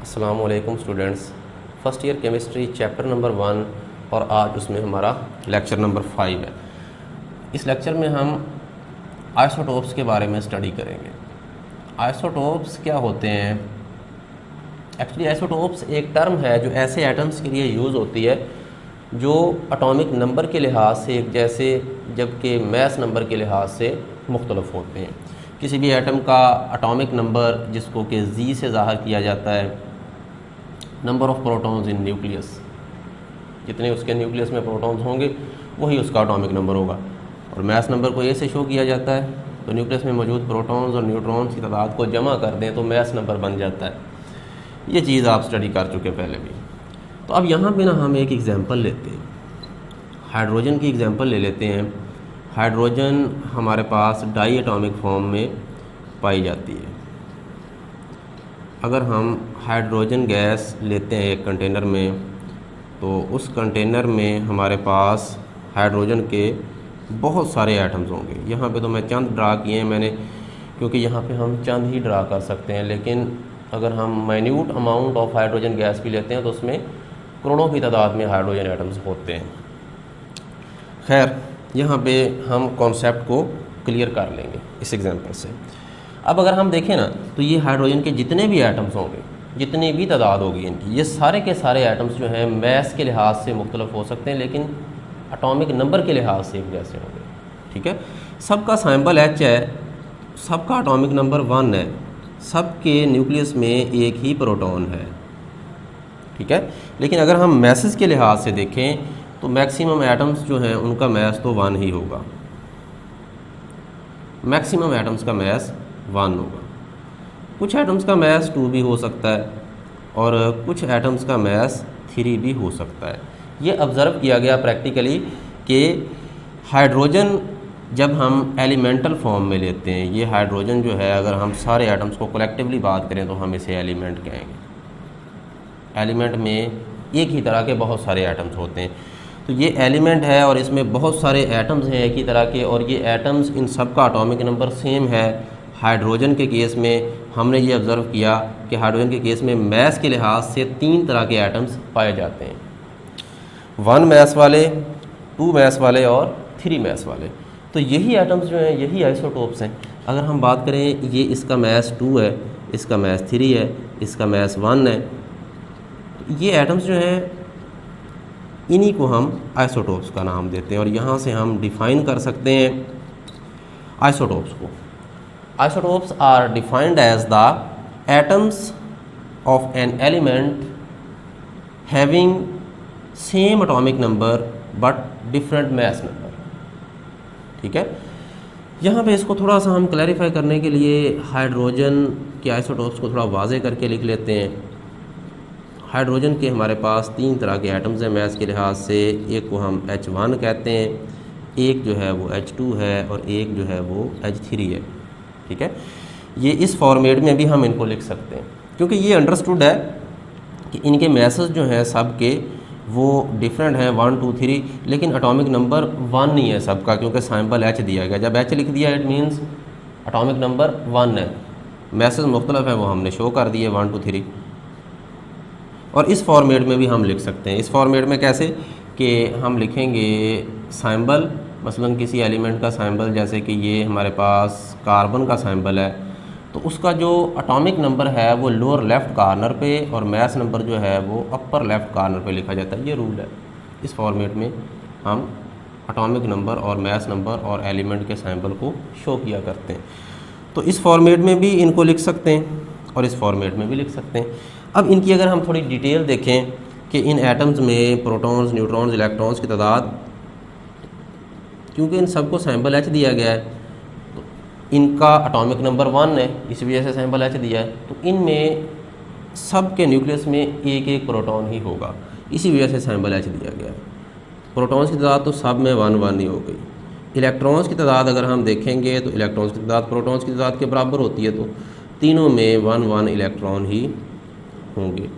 अस्सलाम वालेकुम students. First year chemistry chapter number 1 और आज उसमें हमारा लेक्चर नंबर 5 है। इस लेक्चर में हम आइसोटोप्स के बारे में स्टडी करेंगे। आइसोटोप्स क्या होते हैं? एक्चुअली आइसोटोप्स एक टर्म है जो ऐसे एटम्स के लिए यूज़ होती है जो एटॉमिक नंबर के लिहाज से एक जैसे जबकि मैस नंबर के लिहाज से मुख्तलिफ होते हैं। किसी भी एटम का एटॉमिक नंबर जिसको कि जी से ज़ाहिर किया जाता है, number of protons in nucleus, जितने उसके न्यूक्लियस में प्रोटॉन्स होंगे वही उसका एटॉमिक नंबर होगा। और मैस नंबर को ए से शो किया जाता है, तो न्यूक्लियस में मौजूद प्रोटॉन्स और न्यूट्रॉन्स की तादाद को जमा कर दें तो मैस नंबर बन जाता है। ये चीज़ आप स्टडी कर चुके हैं पहले भी। तो अब यहाँ पे ना हम एक एग्ज़ाम्पल लेते हैं, हाइड्रोजन की एग्ज़ाम्पल ले लेते हैं। हाइड्रोजन हमारे पास डाई एटॉमिक फॉर्म में पाई जाती है। अगर हम हाइड्रोजन गैस लेते हैं एक कंटेनर में, तो उस कंटेनर में हमारे पास हाइड्रोजन के बहुत सारे एटम्स होंगे। यहाँ पे तो मैं चंद ड्रा किए हैं मैंने, क्योंकि यहाँ पे हम चंद ही ड्रा कर सकते हैं। लेकिन अगर हम minute amount of hydrogen gas भी लेते हैं तो उसमें करोड़ों की तादाद में हाइड्रोजन एटम्स होते हैं। खैर, यहाँ पे हम कॉन्सेप्ट को क्लियर कर लेंगे इस एग्जांपल से। अब अगर हम देखें ना, तो ये हाइड्रोजन के जितने भी एटम्स होंगे, जितनी भी तादाद होगी इनकी, ये सारे के सारे एटम्स जो हैं मैस के लिहाज से मुख्तलिफ हो सकते हैं, लेकिन एटॉमिक नंबर के लिहाज से एक जैसे होंगे। ठीक है, सबका सैम्पल H है, सबका एटॉमिक नंबर 1 है, सबके न्यूक्लियस में एक ही प्रोटॉन है। ठीक है, लेकिन अगर हम मैसेज के लिहाज से देखें तो मैक्सिमम एटम्स जो हैं उनका मैस तो 1 ही होगा। मैक्सिमम एटम्स का मैस 1 होगा। कुछ एटम्स का मैस 2 भी हो सकता है और कुछ एटम्स का मैस 3 भी हो सकता है। ये ऑब्ज़र्व किया गया प्रैक्टिकली कि हाइड्रोजन जब हम एलिमेंटल फॉर्म में लेते हैं, ये हाइड्रोजन जो है, अगर हम सारे एटम्स को कलेक्टिवली बात करें तो हम इसे एलिमेंट कहेंगे। एलिमेंट में एक ही तरह के बहुत सारे एटम्स होते हैं, तो ये एलिमेंट है और इसमें बहुत सारे एटम्स हैं एक ही तरह के, और ये एटम्स इन सब का एटॉमिक नंबर सेम है। हाइड्रोजन के केस में हमने ये ऑब्ज़र्व किया कि हाइड्रोजन के केस में मैस के लिहाज से 3 तरह के एटम्स पाए जाते हैं, 1 मैस वाले, 2 मैस वाले और 3 मैस वाले। तो यही एटम्स जो हैं यही आइसोटोप्स हैं। अगर हम बात करें, ये इसका मैस 2 है, इसका मैस 3 है, इसका मैस 1 है, तो ये एटम्स जो हैं इन्हीं को हम आइसोटोप्स का नाम देते हैं। और यहाँ से हम डिफ़ाइन कर सकते हैं आइसोटोप्स को। Isotopes are defined as the atoms of an element having same atomic number but different mass number. ठीक है, यहाँ पे इसको थोड़ा सा हम क्लैरिफाई करने के लिए हाइड्रोजन के आइसोटोप्स को थोड़ा वाज़े करके लिख लेते हैं। हाइड्रोजन के हमारे पास 3 तरह के एटम्स हैं मैस के लिहाज से। एक को हम H1 कहते हैं, एक जो है वो H2 है और एक जो है वो H3 है। ठीक है, ये इस फॉर्मेट में भी हम इनको लिख सकते हैं, क्योंकि ये अंडरस्टूड है कि इनके मैसेज जो हैं सब के वो डिफरेंट हैं, 1 2 3, लेकिन एटॉमिक नंबर 1 नहीं है सबका, क्योंकि सैम्पल H दिया गया। जब H लिख दिया इट मीन्स एटॉमिक नंबर 1 है। मैसेज मुख्तलिफ है वो हमने शो कर दिए 1 2 3। और इस फॉर्मेट में भी हम लिख सकते हैं। इस फॉर्मेट में कैसे कि हम लिखेंगे सैम्बल, मसलन किसी एलिमेंट का सैम्बल, जैसे कि ये हमारे पास कार्बन का सैम्बल है, तो उसका जो एटॉमिक नंबर है वो लोअर लेफ़्ट कॉर्नर पे और मैस नंबर जो है वो अपर लेफ़्ट कॉर्नर पे लिखा जाता है। ये रूल है। इस फॉर्मेट में हम एटॉमिक नंबर और मैस नंबर और एलिमेंट के सैम्बल को शो किया करते हैं। तो इस फॉर्मेट में भी इनको लिख सकते हैं और इस फॉर्मेट में भी लिख सकते हैं। अब इनकी अगर हम थोड़ी डिटेल देखें कि इन एटम्स में प्रोटॉन्स, न्यूट्रॉन्स, इलेक्ट्रॉन्स की तादाद, क्योंकि इन सबको सैम्पल H दिया गया है, तो इनका एटॉमिक नंबर 1 है, इस वजह से सैम्पल H दिया है, तो इनमें सब के न्यूक्लियस में एक एक प्रोटॉन ही होगा, इसी वजह से सैम्पल H दिया गया है। प्रोटॉन्स की तादाद तो सब में 1 1 ही हो गई। इलेक्ट्रॉन्स की तादाद अगर हम देखेंगे तो इलेक्ट्रॉन्स की तादाद प्रोटॉन्स की तादाद के बराबर होती है, तो तीनों में 1 1 इलेक्ट्रॉन ही होंगे,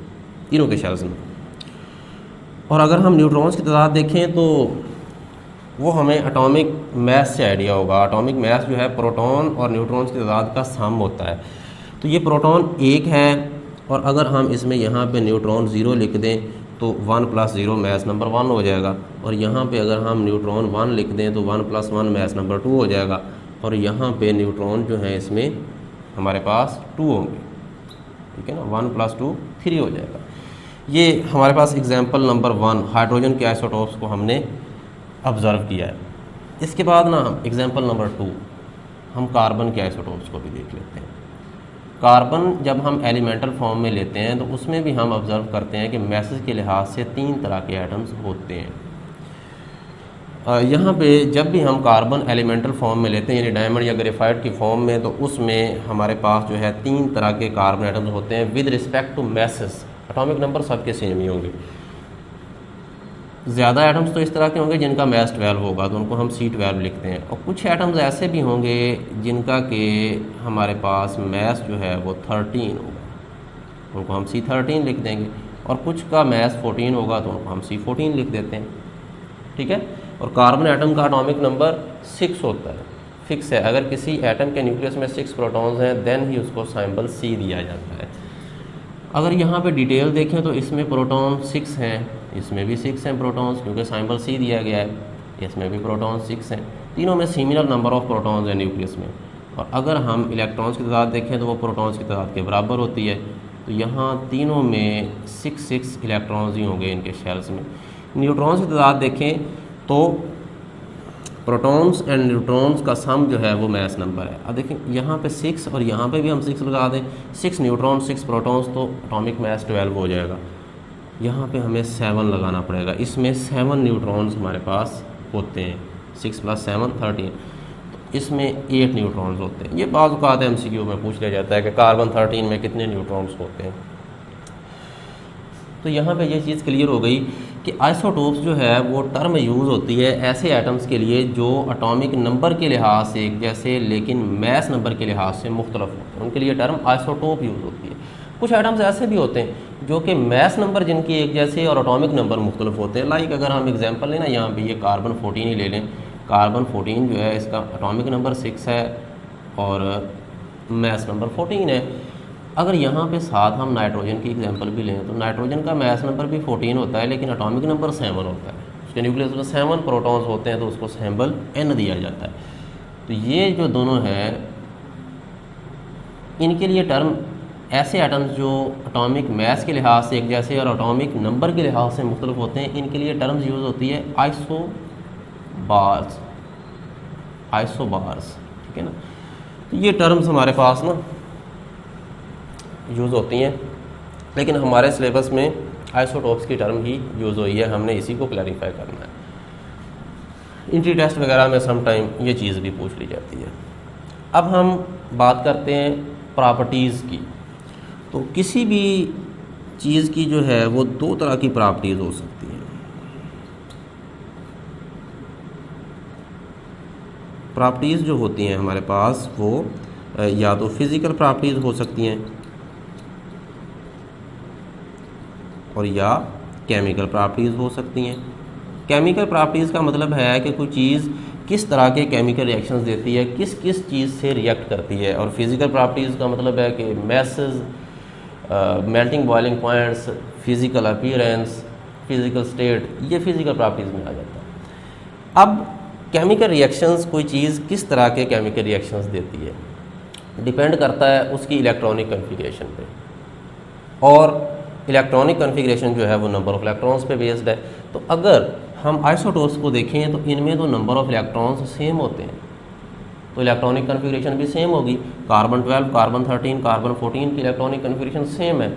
तीनों के शेल्स में। और अगर हम न्यूट्रॉन्स की तादाद देखें तो वो हमें एटॉमिक मैस से आइडिया होगा। एटॉमिक मैस जो है प्रोटॉन और न्यूट्रॉन्स की तादाद का सम होता है। तो ये प्रोटॉन 1 है और अगर हम इसमें यहाँ पे न्यूट्रॉन 0 लिख दें तो 1 + 0 मास नंबर 1 हो जाएगा, और यहाँ पे अगर हम न्यूट्रॉन 1 लिख दें तो 1 + 1 मास नंबर 2 हो जाएगा, और यहाँ पे न्यूट्रॉन जो है इसमें हमारे पास 2 होंगे, ठीक है ना, 1 + 2 3 हो जाएगा। ये हमारे पास एग्जाम्पल नंबर 1 हाइड्रोजन के आइसोटोप्स को हमने ऑब्ज़र्व किया है। इसके बाद ना एग्जाम्पल नंबर 2 हम कार्बन के आइसोटोप्स को भी देख लेते हैं। कार्बन जब हम एलिमेंटल फॉर्म में लेते हैं तो उसमें भी हम ऑब्ज़र्व करते हैं कि मैसेज के लिहाज से 3 तरह के एटम्स होते हैं। यहाँ पे जब भी हम कार्बन एलिमेंटल फॉर्म में लेते हैं यानी डायमंड या ग्रेफाइट की फॉर्म में, तो उसमें हमारे पास जो है 3 तरह के कार्बन एटम्स होते हैं with respect to masses. Atomic number सबके सेम ही होंगे। ज़्यादा एटम्स तो इस तरह के होंगे जिनका मैस 12 होगा, तो उनको हम C12 लिखते हैं, और कुछ एटम्स ऐसे भी होंगे जिनका कि हमारे पास मैस जो है वो 13 होगा, उनको हम C13 लिख देंगे, और कुछ का मैस 14 होगा तो उनको हम C14 लिख देते हैं, ठीक है। और कार्बन एटम का एटॉमिक नंबर 6 होता है, फिक्स है। अगर किसी एटम के न्यूक्लियस में 6 प्रोटॉन्स हैं देन ही उसको सिंबल C दिया जाता है। अगर यहाँ पे डिटेल देखें तो इसमें प्रोटॉन 6 हैं, इसमें भी 6 हैं प्रोटॉन्स, क्योंकि सिंबल C दिया गया है। इसमें भी प्रोटॉन 6 हैं, तीनों में सिमिलर नंबर ऑफ प्रोटॉन्स हैं न्यूक्लियस में। और अगर हम इलेक्ट्रॉन्स की तादाद देखें तो वो प्रोटॉन्स की तादाद के बराबर होती है, तो यहाँ तीनों में 6 इलेक्ट्रॉन्स ही होंगे इनके शेल्स में। न्यूट्रॉन्स की तादाद देखें तो प्रोटॉन्स एंड न्यूट्रॉन्स का सम जो है वो मैस नंबर है। अब देखें यहाँ पे 6 और यहाँ पे भी हम 6 लगा दें, 6 न्यूट्रॉन 6 प्रोटॉन्स, तो एटॉमिक मैस 12 हो जाएगा। यहाँ पे हमें 7 लगाना पड़ेगा, इसमें 7 न्यूट्रॉन्स हमारे पास होते हैं, 6 + 7 13, तो इसमें 8 न्यूट्रॉन्स होते हैं। ये बाज़ औक़ात MCQ में पूछ लिया जाता है कि कार्बन 13 में कितने न्यूट्रॉन्स होते हैं। तो यहाँ पे ये चीज़ क्लियर हो गई कि आइसोटोप्स जो है वो टर्म यूज़ होती है ऐसे एटम्स के लिए जो एटॉमिक नंबर के लिहाज से एक जैसे लेकिन मैस नंबर के लिहाज से मुख्तलिफ होते हैं, उनके लिए टर्म आइसोटोप यूज़ होती है। कुछ एटम्स ऐसे भी होते हैं जो कि मैस नंबर जिनकी एक जैसे और एटॉमिक नंबर मुख्तलिफ होते हैं। लाइक अगर हम एग्जांपल लें ना, यहाँ पे ये कार्बन 14 ही ले लें। कार्बन 14 जो है इसका एटॉमिक नंबर 6 है और मैस नंबर 14 है। अगर यहाँ पे साथ हम नाइट्रोजन की एग्जांपल भी लें तो नाइट्रोजन का मैस नंबर भी 14 होता है लेकिन एटॉमिक नंबर 7 होता है। उसके न्यूक्लियस में 7 प्रोटॉन्स होते हैं तो उसको सिंबल N दिया जाता है। तो ये जो दोनों हैं इनके लिए टर्म ऐसे एटम्स जो एटॉमिक मैस के लिहाज से एक जैसे और एटॉमिक नंबर के लिहाज से मुख्तलिफ होते हैं, इनके लिए टर्म्स यूज़ होती है आइसोबार्स, ठीक है ना। तो ये टर्म्स हमारे पास ना यूज़ होती हैं, लेकिन हमारे सिलेबस में आइसोटोप्स की टर्म ही यूज़ हुई है, हमने इसी को क्लैरिफाई करना है। एंट्री टेस्ट वगैरह में सम टाइम ये चीज़ भी पूछ ली जाती है। अब हम बात करते हैं प्रॉपर्टीज़ की। तो किसी भी चीज़ की जो है वो 2 तरह की प्रॉपर्टीज़ हो सकती हैं। प्रॉपर्टीज़ जो होती हैं हमारे पास वो या तो फिज़िकल प्रॉपर्टीज़ हो सकती हैं और या केमिकल प्रॉपर्टीज़ हो सकती हैं। केमिकल प्रॉपर्टीज़ का मतलब है कि कोई चीज़ किस तरह के केमिकल रिएक्शंस देती है, किस किस चीज़ से रिएक्ट करती है। और फिज़िकल प्रॉपर्टीज़ का मतलब है कि message, melting boiling points, physical appearance, physical state, ये फिज़िकल प्रॉपर्टीज़ में आ जाता है। अब केमिकल रिएक्शंस कोई चीज़ किस तरह के केमिकल रिएक्शंस देती है डिपेंड करता है उसकी इलेक्ट्रॉनिक कन्फिगरेशन पे, और इलेक्ट्रॉनिक कन्फिगरेशन जो है वो नंबर ऑफ़ इलेक्ट्रॉन्स पे बेस्ड है। तो अगर हम आइसोटोप्स को देखें तो इनमें तो नंबर ऑफ़ इलेक्ट्रॉन्स सेम होते हैं, तो इलेक्ट्रॉनिक कन्फिगरेशन भी सेम होगी। कार्बन 12, कार्बन 13, कार्बन 14 की इलेक्ट्रॉनिक कन्फिगरेशन सेम है,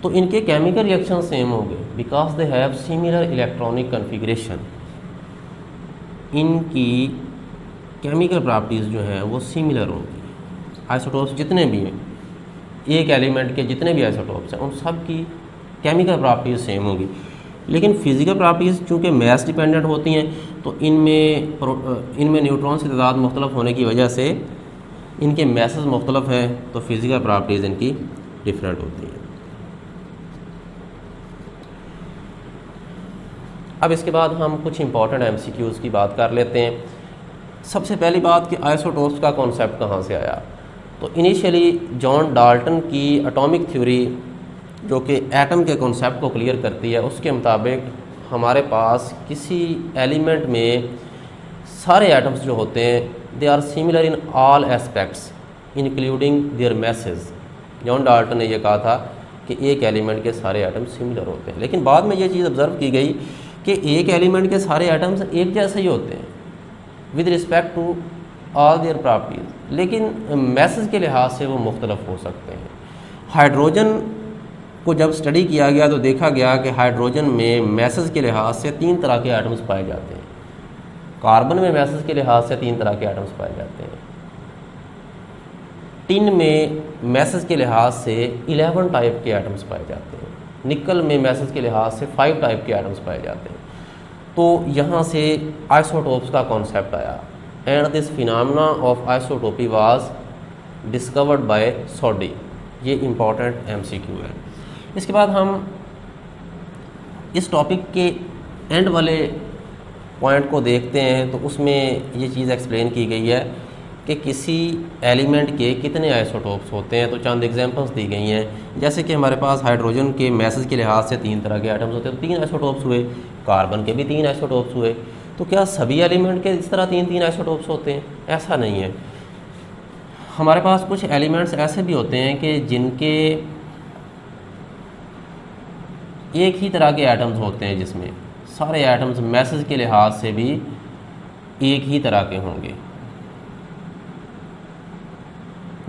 तो इनके केमिकल रिएक्शन सेम होंगे because they have similar electronic configuration. इनकी केमिकल प्रॉपर्टीज़ जो हैं वो सिमिलर होंगी। आइसोटोप्स जितने भी हैं, एक एलिमेंट के जितने भी आइसोटोप्स हैं उन सब की केमिकल प्रॉपर्टीज़ सेम होंगी, लेकिन फिज़िकल प्रॉपर्टीज़ चूँकि मैस डिपेंडेंट होती हैं तो इनमें न्यूट्रॉन्स की तादाद मुख्तलिफ होने की वजह से इनके मैसेज मुख्तलिफ हैं, तो फिज़िकल प्रॉपर्टीज़ इनकी डिफरेंट होती हैं। अब इसके बाद हम कुछ इंपॉर्टेंट MCQs की बात कर लेते हैं। सबसे पहली बात कि आइसोटोप्स का कॉन्सेप्ट कहाँ से आया। तो इनिशियली जॉन डाल्टन की एटॉमिक थ्योरी जो कि एटम के कॉन्सेप्ट को क्लियर करती है, उसके मुताबिक हमारे पास किसी एलिमेंट में सारे एटम्स जो होते हैं they are similar in all aspects including their masses. John Dalton ने यह कहा था कि एक एलिमेंट के सारे एटम्स सिमिलर होते हैं, लेकिन बाद में ये चीज़ ऑब्जर्व की गई कि एक एलिमेंट के सारे एटम्स एक जैसे ही होते हैं with respect to all their properties, लेकिन मैसेज के लिहाज से वो मुख्तलिफ हो सकते हैं। हाइड्रोजन को जब स्टडी किया गया तो देखा गया कि हाइड्रोजन में मैसेज के लिहाज से 3 तरह के एटम्स पाए जाते हैं, कार्बन में मैसेज के लिहाज से 3 तरह के एटम्स पाए जाते हैं, टिन में मैसेज के लिहाज से 11 टाइप के एटम्स पाए जाते हैं, निकल में मैसेज के लिहाज से 5 टाइप के एटम्स पाए जाते हैं। तो यहाँ से आइसोटोप्स का कॉन्सेप्ट आया and this phenomena of isotopy was discovered by Soddy. ये इम्पॉर्टेंट MCQ है। इसके बाद हम इस टॉपिक के एंड वाले पॉइंट को देखते हैं, तो उसमें ये चीज़ एक्सप्लेन की गई है कि किसी एलिमेंट के कितने आइसोटोप्स होते हैं। तो चंद एग्जांपल्स दी गई हैं, जैसे कि हमारे पास हाइड्रोजन के मैसेज के लिहाज से 3 तरह के एटम्स होते हैं, तो 3 आइसोटोप्स हुए, कार्बन के भी 3 आइसोटोप्स हुए। तो क्या सभी एलिमेंट के इस तरह 3 आइसोटोप्स होते हैं? ऐसा नहीं है। हमारे पास कुछ एलिमेंट्स ऐसे भी होते हैं कि जिनके एक ही तरह के एटम्स होते हैं, जिसमें सारे एटम्स मैसेज के लिहाज से भी एक ही तरह के होंगे।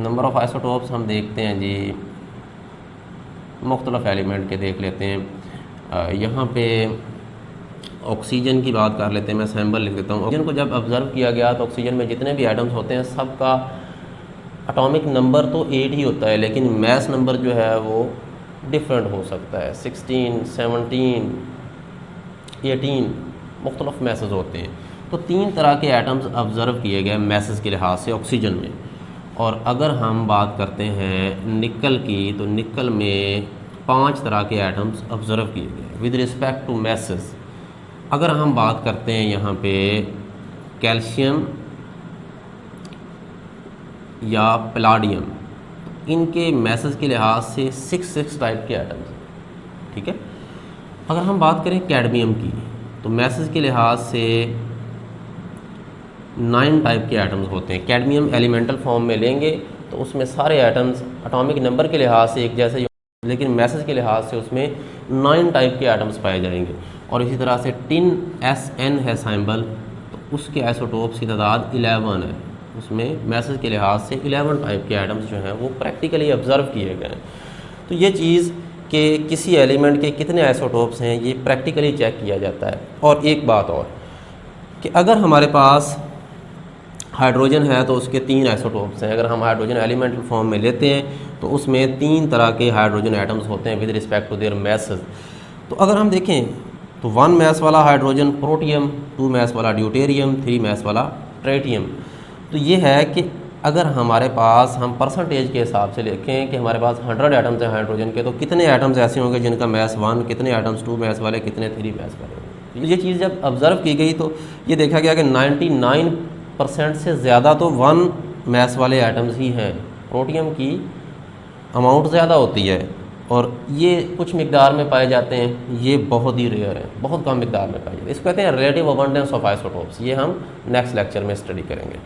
नंबर ऑफ़ आइसोटोप्स हम देखते हैं जी, मुख्तलिफ एलिमेंट के देख लेते हैं। यहाँ पे ऑक्सीजन की बात कर लेते हैं, मैं सैम्पल लिख देता हूँ। ऑक्सीजन को जब ऑब्ज़र्व किया गया तो ऑक्सीजन में जितने भी एटम्स होते हैं सबका एटॉमिक नंबर तो 8 ही होता है, लेकिन मैस नंबर जो है वो डिफरेंट हो सकता है, 16, 17, 18 मुख्तलिफ मैसेज होते हैं। तो 3 तरह के एटम्स ऑब्ज़र्व किए गए मैसेज के लिहाज से ऑक्सीजन में। और अगर हम बात करते हैं निकल की, तो निकल में 5 तरह के एटम्स ऑब्ज़र्व किए गए विद रिस्पेक्ट टू मैसेज। अगर हम बात करते हैं यहाँ पे कैल्शियम या पैलाडियम, इनके मैसेज के लिहाज से 6 टाइप के एटम्स हैं, ठीक है। अगर हम बात करें कैडमियम की, तो मैसेज के लिहाज से 9 टाइप के एटम्स होते हैं। कैडमियम एलिमेंटल फॉर्म में लेंगे तो उसमें सारे एटम्स एटॉमिक नंबर के लिहाज से एक जैसे ही, लेकिन मैसेज के लिहाज से उसमें 9 टाइप के एटम्स पाए जाएंगे। और इसी तरह से टिन SN है सिंबल, तो उसके आइसोटोप्स की तादाद 11 है, उसमें मैसेज के लिहाज से 11 टाइप के एटम्स जो हैं वो प्रैक्टिकली ऑब्ज़र्व किए गए हैं। तो ये चीज़ कि किसी एलिमेंट के कितने आइसोटोप्स हैं ये प्रैक्टिकली चेक किया जाता है। और एक बात और कि अगर हमारे पास हाइड्रोजन है तो उसके 3 आइसोटोप्स हैं। अगर हम हाइड्रोजन एलिमेंटल फॉर्म में लेते हैं तो उसमें 3 तरह के हाइड्रोजन एटम्स होते हैं with respect to their masses. तो अगर हम देखें तो 1 मैस वाला हाइड्रोजन प्रोटियम, 2 मैस वाला ड्यूटेरियम, 3 मैस वाला ट्रेटियम। तो ये है कि अगर हमारे पास हम परसेंटेज के हिसाब से लिखें कि हमारे पास 100 एटम्स हैं हाइड्रोजन के, तो कितने एटम्स ऐसे होंगे जिनका मैस 1, कितने एटम्स 2 मैस वाले, कितने 3 मैस वाले। ये चीज़ जब ऑब्ज़र्व की गई तो ये देखा गया कि 99% से ज़्यादा तो 1 मैस वाले एटम्स ही हैं। प्रोटियम की अमाउंट ज़्यादा होती है और ये कुछ मिकदार में पाए जाते हैं, ये बहुत ही रेयर है, बहुत कम मिकदार में पाए जाते हैं। इसको कहते हैं रिलेटिव अबंडेंस ऑफ आइसोटोप्स। ये हम नेक्स्ट लेक्चर में स्टडी करेंगे।